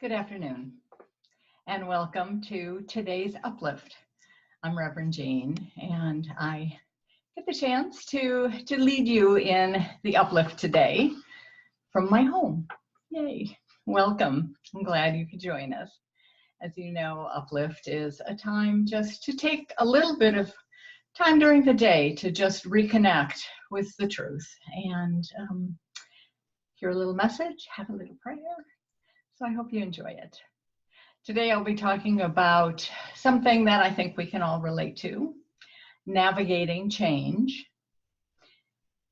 Good afternoon, and welcome to today's Uplift. I'm Reverend Jeanne, and I get the chance to lead you in the Uplift today from my home. Yay! Welcome. I'm glad you could join us. As you know, Uplift is a time just to take a little bit of time during the day to just reconnect with the truth and hear a little message, have a little prayer. So I hope you enjoy it. Today I'll be talking about something that I think we can all relate to, navigating change.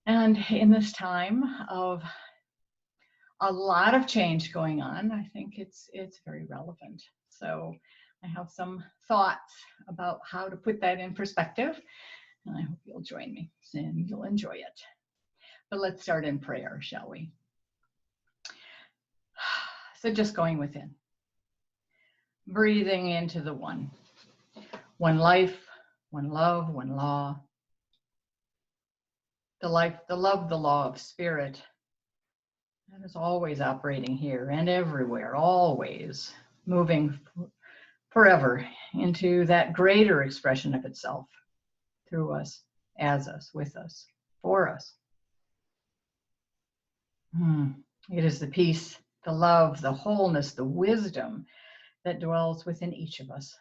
And in this time of a lot of change going on, I think it's very relevant. So I have some thoughts about how to put that in perspective, and I hope you'll join me and you'll enjoy it. But let's start in prayer, shall we? So just going within. Breathing into the one life, one love, one law. The life, the love, the law of spirit that is always operating here and everywhere, always moving forever into that greater expression of itself through us, as us, with us, for us. It is the peace, the love, the wholeness, the wisdom that dwells within each of us,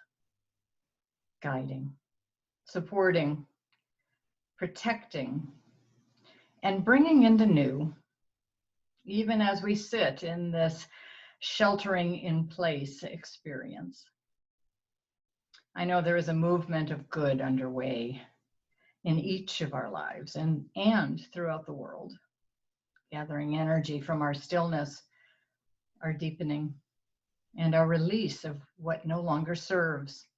guiding, supporting, protecting, and bringing into new, even as we sit in this sheltering in place experience. I know there is a movement of good underway in each of our lives and throughout the world, gathering energy from our stillness, our deepening, and our release of what no longer serves.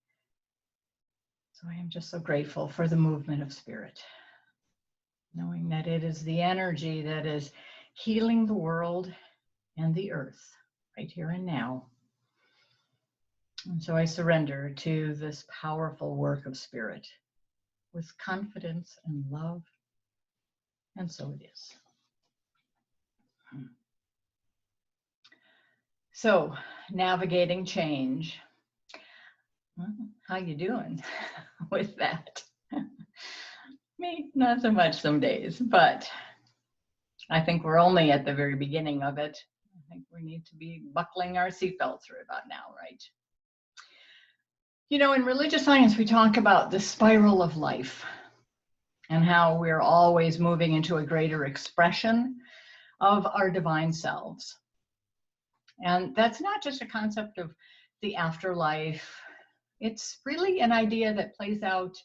So I am just so grateful for the movement of spirit, knowing that it is the energy that is healing the world and the earth right here and now. And so I surrender to this powerful work of spirit with confidence and love, and so it is. So, navigating change. Well, how you doing with that? Me, not so much some days, but I think we're only at the very beginning of it. I think we need to be buckling our seatbelts right about now, right? You know, in religious science, we talk about the spiral of life and how we're always moving into a greater expression of our divine selves. And that's not just a concept of the afterlife. It's really an idea that plays out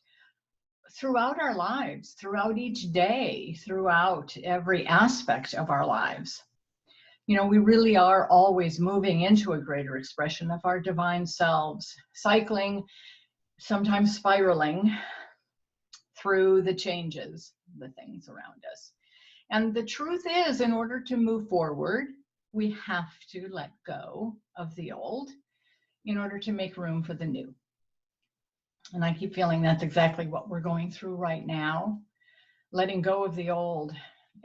throughout our lives, throughout each day, throughout every aspect of our lives. You know, we really are always moving into a greater expression of our divine selves, cycling, sometimes spiraling through the changes, the things around us. And the truth is, in order to move forward, we have to let go of the old in order to make room for the new. And I keep feeling that's exactly what we're going through right now, letting go of the old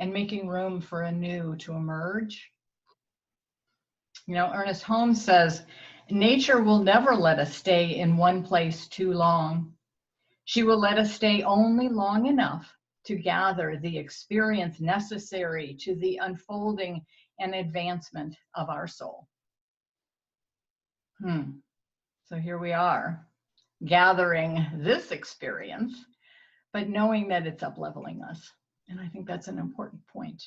and making room for a new to emerge. You know, Ernest Holmes says, nature will never let us stay in one place too long. She will let us stay only long enough to gather the experience necessary to the unfolding and advancement of our soul. So here we are, gathering this experience, but knowing that it's up-leveling us. And I think that's an important point.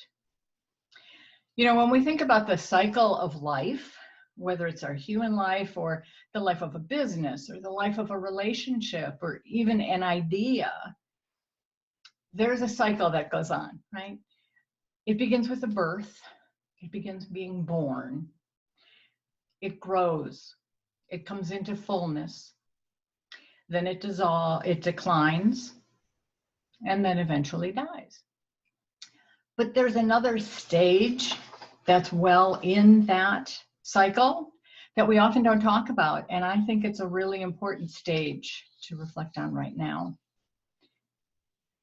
You know, when we think about the cycle of life, whether it's our human life or the life of a business or the life of a relationship or even an idea, there's a cycle that goes on, right? It begins with a birth. It begins being born. It grows. It comes into fullness. Then it declines, and then eventually dies. But there's another stage that's well in that cycle that we often don't talk about, and I think it's a really important stage to reflect on right now.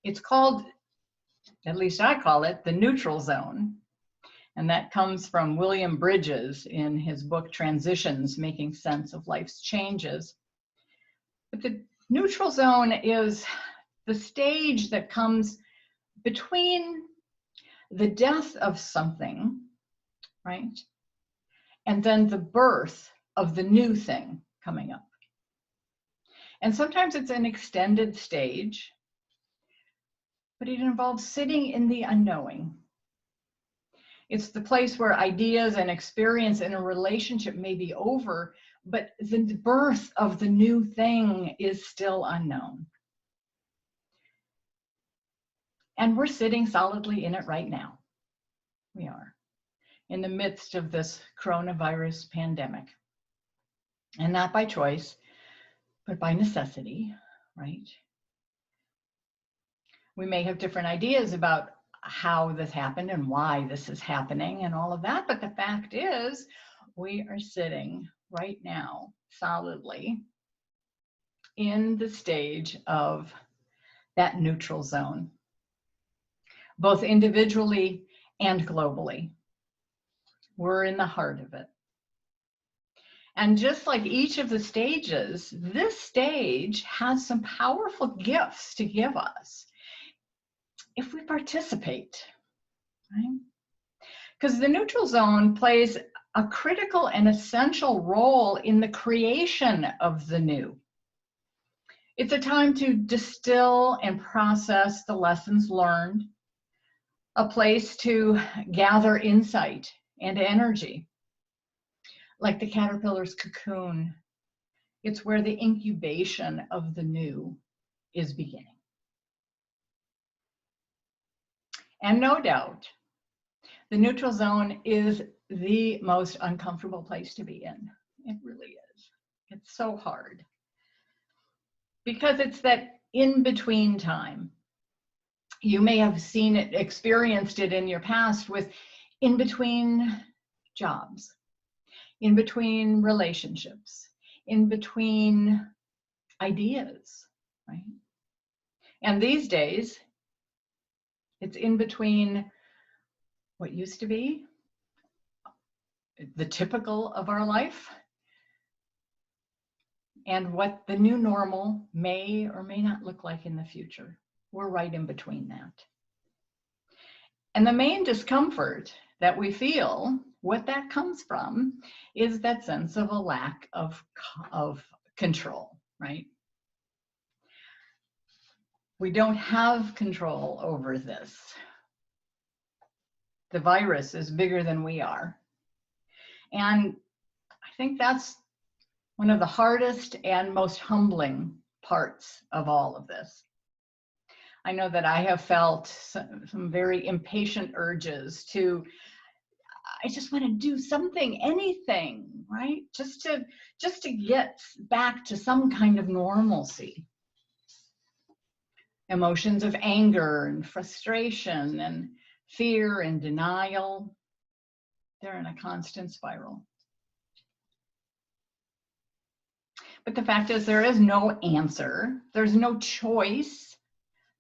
It's called, at least I call it, the neutral zone. And that comes from William Bridges in his book, Transitions, Making Sense of Life's Changes. But the neutral zone is the stage that comes between the death of something, right? And then the birth of the new thing coming up. And sometimes it's an extended stage, but it involves sitting in the unknowing. It's the place where ideas and experience in a relationship may be over, but the birth of the new thing is still unknown. And we're sitting solidly in it right now. We are in the midst of this coronavirus pandemic. And not by choice, but by necessity, right? We may have different ideas about how this happened and why this is happening and all of that, but the fact is we are sitting right now solidly in the stage of that neutral zone, both individually and globally. We're in the heart of it. And just like each of the stages, this stage has some powerful gifts to give us if we participate, right? Because the neutral zone plays a critical and essential role in the creation of the new. It's a time to distill and process the lessons learned, a place to gather insight and energy. Like the caterpillar's cocoon, it's where the incubation of the new is beginning. And no doubt, the neutral zone is the most uncomfortable place to be in. It really is. It's so hard. Because it's that in-between time. You may have seen it, experienced it in your past with in-between jobs, in between relationships, in between ideas, right? And these days, it's in between what used to be the typical of our life and what the new normal may or may not look like in the future. We're right in between that. And the main discomfort that we feel, what that comes from, is that sense of a lack of control, right? We don't have control over this. The virus is bigger than we are. And I think that's one of the hardest and most humbling parts of all of this. I know that I have felt some very impatient urges to, I just want to do something, anything, right? Just to get back to some kind of normalcy. Emotions of anger and frustration and fear and denial, they're in a constant spiral. But the fact is there is no answer. There's no choice.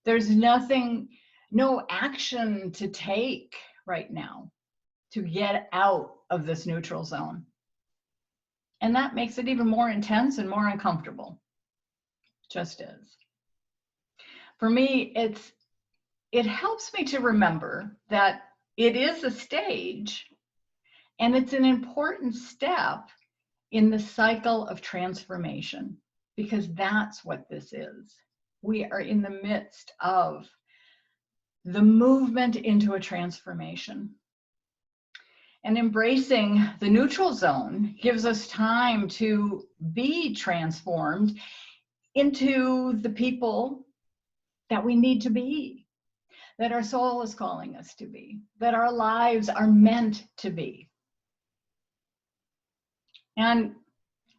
There's nothing, no action to take right now to get out of this neutral zone. And that makes it even more intense and more uncomfortable. Just is. For me, it helps me to remember that it is a stage and it's an important step in the cycle of transformation, because that's what this is. We are in the midst of the movement into a transformation. And embracing the neutral zone gives us time to be transformed into the people that we need to be, that our soul is calling us to be, that our lives are meant to be. And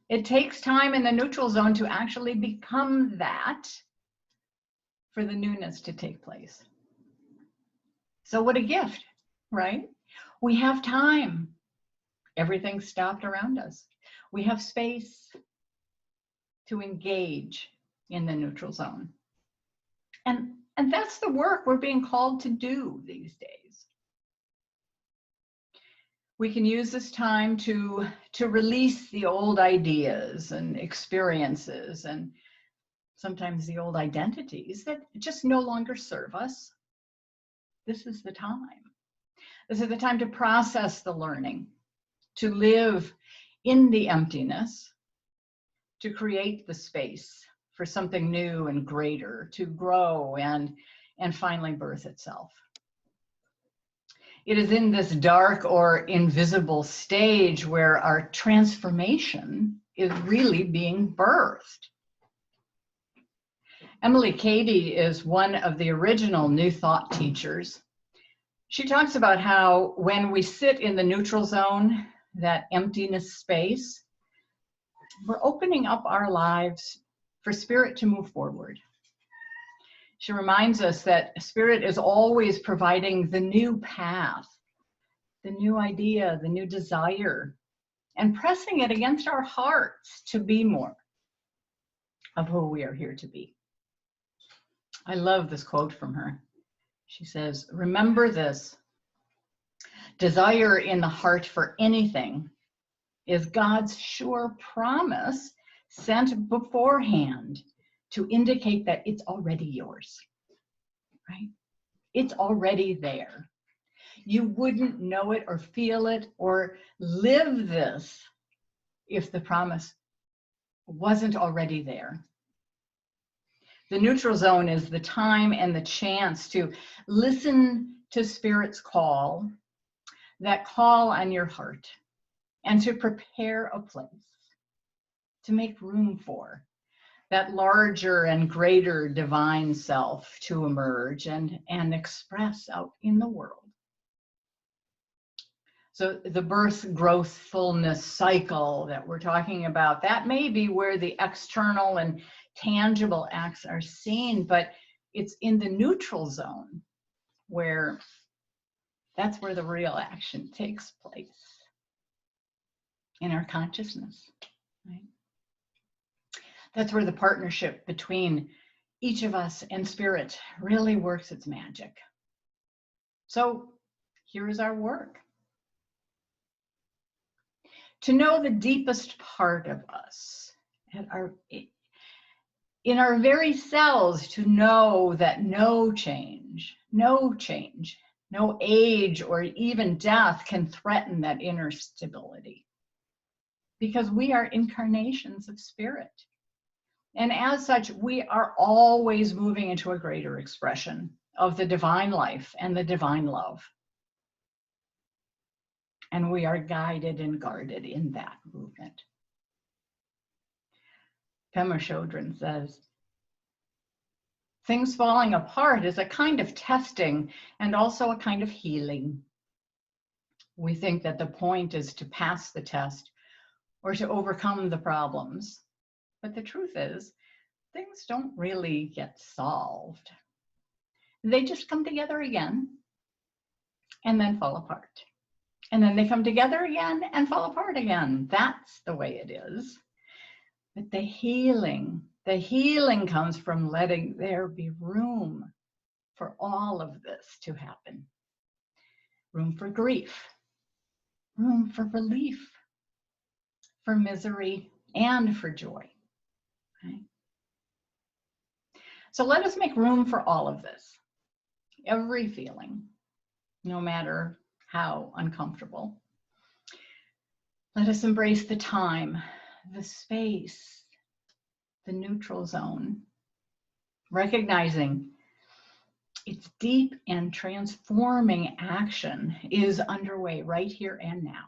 it takes time in the neutral zone to actually become that for the newness to take place. So what a gift, right? We have time. Everything's stopped around us. We have space to engage in the neutral zone. And that's the work we're being called to do these days. We can use this time to release the old ideas and experiences and sometimes the old identities that just no longer serve us. This is the time. This is the time to process the learning, to live in the emptiness, to create the space for something new and greater, to grow and finally birth itself. It is in this dark or invisible stage where our transformation is really being birthed. Emily Cady is one of the original New Thought teachers. She talks about how when we sit in the neutral zone, that emptiness space, we're opening up our lives for spirit to move forward. She reminds us that spirit is always providing the new path, the new idea, the new desire, and pressing it against our hearts to be more of who we are here to be. I love this quote from her. She says, "Remember this, desire in the heart for anything is God's sure promise sent beforehand to indicate that it's already yours," right? It's already there. You wouldn't know it or feel it or live this if the promise wasn't already there. The neutral zone is the time and the chance to listen to Spirit's call, that call on your heart, and to prepare a place, to make room for that larger and greater divine self to emerge and express out in the world. So the birth, growth, fullness cycle that we're talking about, that may be where the external and tangible acts are seen, but it's in the neutral zone where that's where the real action takes place in our consciousness, right? That's where the partnership between each of us and spirit really works its magic. So here is our work. To know the deepest part of us, in our very cells, to know that no change, no age or even death can threaten that inner stability, because we are incarnations of spirit. And as such, we are always moving into a greater expression of the divine life and the divine love. And we are guided and guarded in that movement. Pema Chodron says, things falling apart is a kind of testing and also a kind of healing. We think that the point is to pass the test or to overcome the problems. But the truth is, things don't really get solved. They just come together again and then fall apart. And then they come together again and fall apart again. That's the way it is. But the healing comes from letting there be room for all of this to happen. Room for grief, room for relief, for misery, and for joy. Right? So let us make room for all of this. Every feeling, no matter how uncomfortable. Let us embrace the time, the space, the neutral zone, recognizing its deep and transforming action is underway right here and now.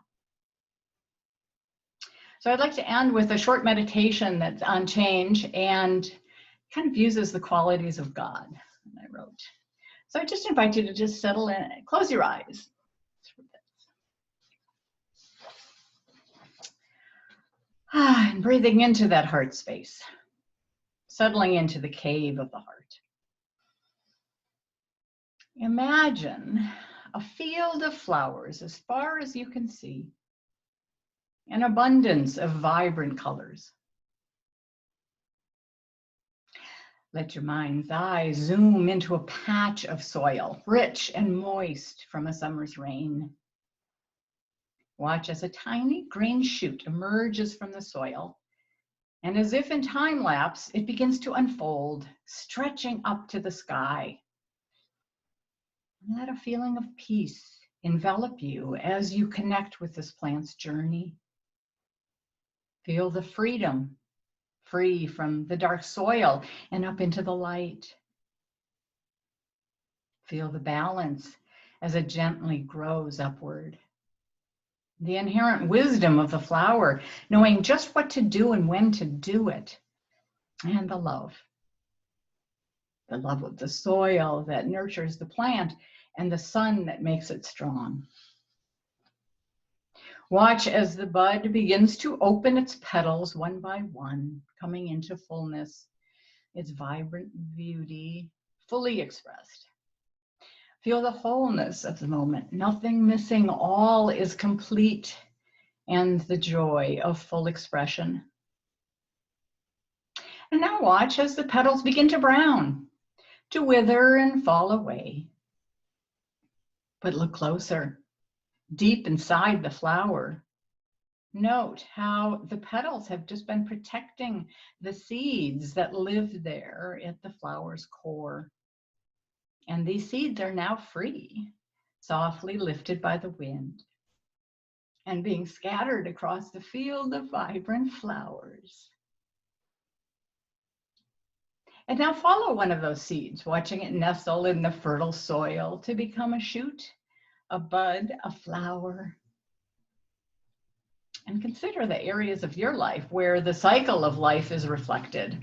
So I'd like to end with a short meditation that's on change and kind of uses the qualities of God that I wrote. So I just invite you to just settle in, close your eyes. And breathing into that heart space, settling into the cave of the heart. Imagine a field of flowers as far as you can see, an abundance of vibrant colors. Let your mind's eye zoom into a patch of soil, rich and moist from a summer's rain. Watch as a tiny green shoot emerges from the soil. And as if in time lapse, it begins to unfold, stretching up to the sky. Let a feeling of peace envelop you as you connect with this plant's journey. Feel the freedom, free from the dark soil and up into the light. Feel the balance as it gently grows upward. The inherent wisdom of the flower, knowing just what to do and when to do it. And the love of the soil that nurtures the plant and the sun that makes it strong. Watch as the bud begins to open its petals one by one, coming into fullness, its vibrant beauty fully expressed. Feel the wholeness of the moment, nothing missing, all is complete, and the joy of full expression. And now watch as the petals begin to brown, to wither and fall away. But look closer, deep inside the flower. Note how the petals have just been protecting the seeds that live there at the flower's core. And these seeds are now free, softly lifted by the wind, and being scattered across the field of vibrant flowers. And now follow one of those seeds, watching it nestle in the fertile soil to become a shoot, a bud, a flower. And consider the areas of your life where the cycle of life is reflected.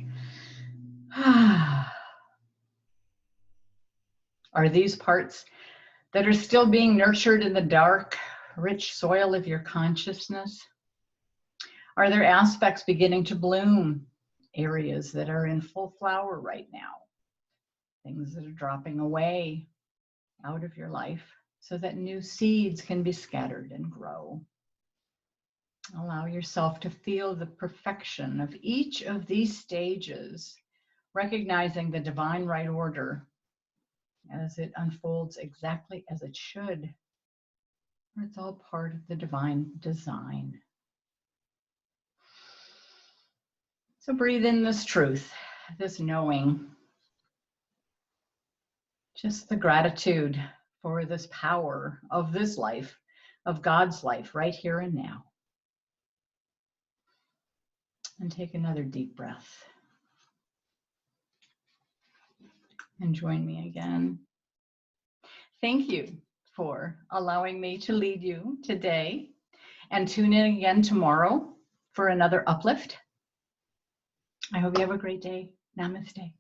Are these parts that are still being nurtured in the dark, rich soil of your consciousness? Are there aspects beginning to bloom, areas that are in full flower right now, things that are dropping away out of your life so that new seeds can be scattered and grow? Allow yourself to feel the perfection of each of these stages, recognizing the divine right order as it unfolds exactly as it should, for it's all part of the divine design. So breathe in this truth, this knowing, just the gratitude for this power of this life, of God's life right here and now. And take another deep breath. And join me again. Thank you for allowing me to lead you today, and tune in again tomorrow for another uplift. I hope you have a great day. Namaste.